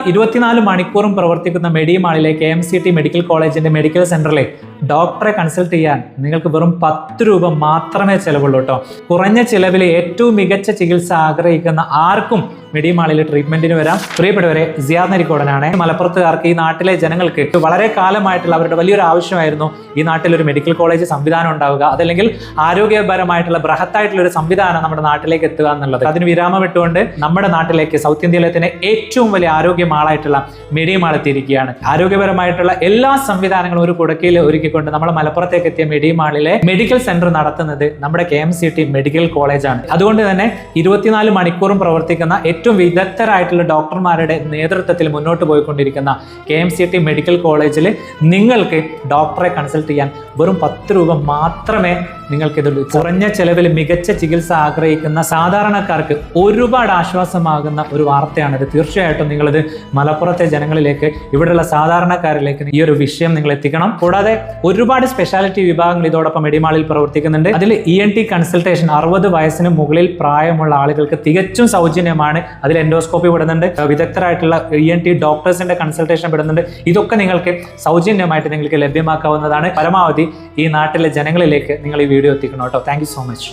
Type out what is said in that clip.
24 മണിക്കൂറും പ്രവർത്തിക്കുന്ന മെഡിമാളിലെ KMCT medical കോളേജിന്റെ മെഡിക്കൽ സെന്ററിലെ ഡോക്ടറെ കൺസൾട്ട് ചെയ്യാൻ നിങ്ങൾക്ക് വെറും 10 രൂപ മാത്രമേ ചെലവുള്ളൂ കേട്ടോ. കുറഞ്ഞ ചിലവിൽ ഏറ്റവും മികച്ച ചികിത്സ ആഗ്രഹിക്കുന്ന ആർക്കും മെഡിമാളിൽ ട്രീറ്റ്മെന്റിന് വരാം. പ്രിയപ്പെട്ടവരെ, സിയാദ് നരിക്കോടനാണ്. മലപ്പുറത്തുകാർക്ക്, ഈ നാട്ടിലെ ജനങ്ങൾക്ക് വളരെ കാലമായിട്ടുള്ള അവരുടെ വലിയൊരു ആവശ്യമായിരുന്നു ഈ നാട്ടിൽ ഒരു മെഡിക്കൽ കോളേജ് സംവിധാനം ഉണ്ടാവുക, അതല്ലെങ്കിൽ ആരോഗ്യപരമായിട്ടുള്ള ബൃഹത്തായിട്ടുള്ള ഒരു സംവിധാനം നമ്മുടെ നാട്ടിലേക്ക് എത്തുക എന്നുള്ളത്. അതിന് വിരാമം ഇട്ടുകൊണ്ട് നമ്മുടെ നാട്ടിലേക്ക്, സൗത്ത് ഇന്ത്യയിലെ തന്നെ ഏറ്റവും വലിയ ആരോഗ്യമാളായിട്ടുള്ള മെഡിമാൾ എത്തിയിരിക്കുകയാണ്. ആരോഗ്യപരമായിട്ടുള്ള എല്ലാ സംവിധാനങ്ങളും ഒരു കുടക്കയിൽ ഒരുക്കിക്കൊണ്ട് നമ്മുടെ മലപ്പുറത്തേക്ക് എത്തിയ മെഡിമാളിലെ മെഡിക്കൽ സെന്റർ നടത്തുന്നത് നമ്മുടെ KMCT മെഡിക്കൽ കോളേജാണ്. അതുകൊണ്ട് തന്നെ 24 മണിക്കൂറും പ്രവർത്തിക്കുന്ന ഏറ്റവും വിദഗ്ധരായിട്ടുള്ള ഡോക്ടർമാരുടെ നേതൃത്വത്തിൽ മുന്നോട്ട് പോയിക്കൊണ്ടിരിക്കുന്ന KMCT മെഡിക്കൽ കോളേജിൽ നിങ്ങൾക്ക് ഡോക്ടറെ കൺസൾട്ട് ചെയ്യാൻ വെറും 10 രൂപ മാത്രമേ നിങ്ങൾക്കിതുള്ളൂ. കുറഞ്ഞ ചെലവിൽ മികച്ച ചികിത്സ ആഗ്രഹിക്കുന്ന സാധാരണക്കാർക്ക് ഒരുപാട് ആശ്വാസമാകുന്ന ഒരു വാർത്തയാണിത്. തീർച്ചയായിട്ടും നിങ്ങളിത് മലപ്പുറത്തെ ജനങ്ങളിലേക്ക്, ഇവിടെയുള്ള സാധാരണക്കാരിലേക്ക് ഈ ഒരു വിഷയം നിങ്ങൾ എത്തിക്കണം. കൂടാതെ ഒരുപാട് സ്പെഷ്യാലിറ്റി വിഭാഗങ്ങൾ ഇതോടൊപ്പം മെഡിമാളിൽ പ്രവർത്തിക്കുന്നുണ്ട്. അതിൽ ENT കൺസൾട്ടേഷൻ 60 വയസ്സിന് മുകളിൽ പ്രായമുള്ള ആളുകൾക്ക് തികച്ചും സൗജന്യമാണ്. അതിൽ എൻഡോസ്കോപ്പി വിടുന്നുണ്ട്, വിദഗ്ധരായിട്ടുള്ള ENT ഡോക്ടേഴ്സിന്റെ കൺസൾട്ടേഷൻ വിടുന്നുണ്ട്. ഇതൊക്കെ നിങ്ങൾക്ക് സൗജന്യമായിട്ട് നിങ്ങൾക്ക് ലഭ്യമാക്കാവുന്നതാണ്. പരമാവധി ഈ നാട്ടിലെ ജനങ്ങളിലേക്ക് നിങ്ങൾ ഈ വീഡിയോ എത്തിക്കണം കേട്ടോ. Thank you so much.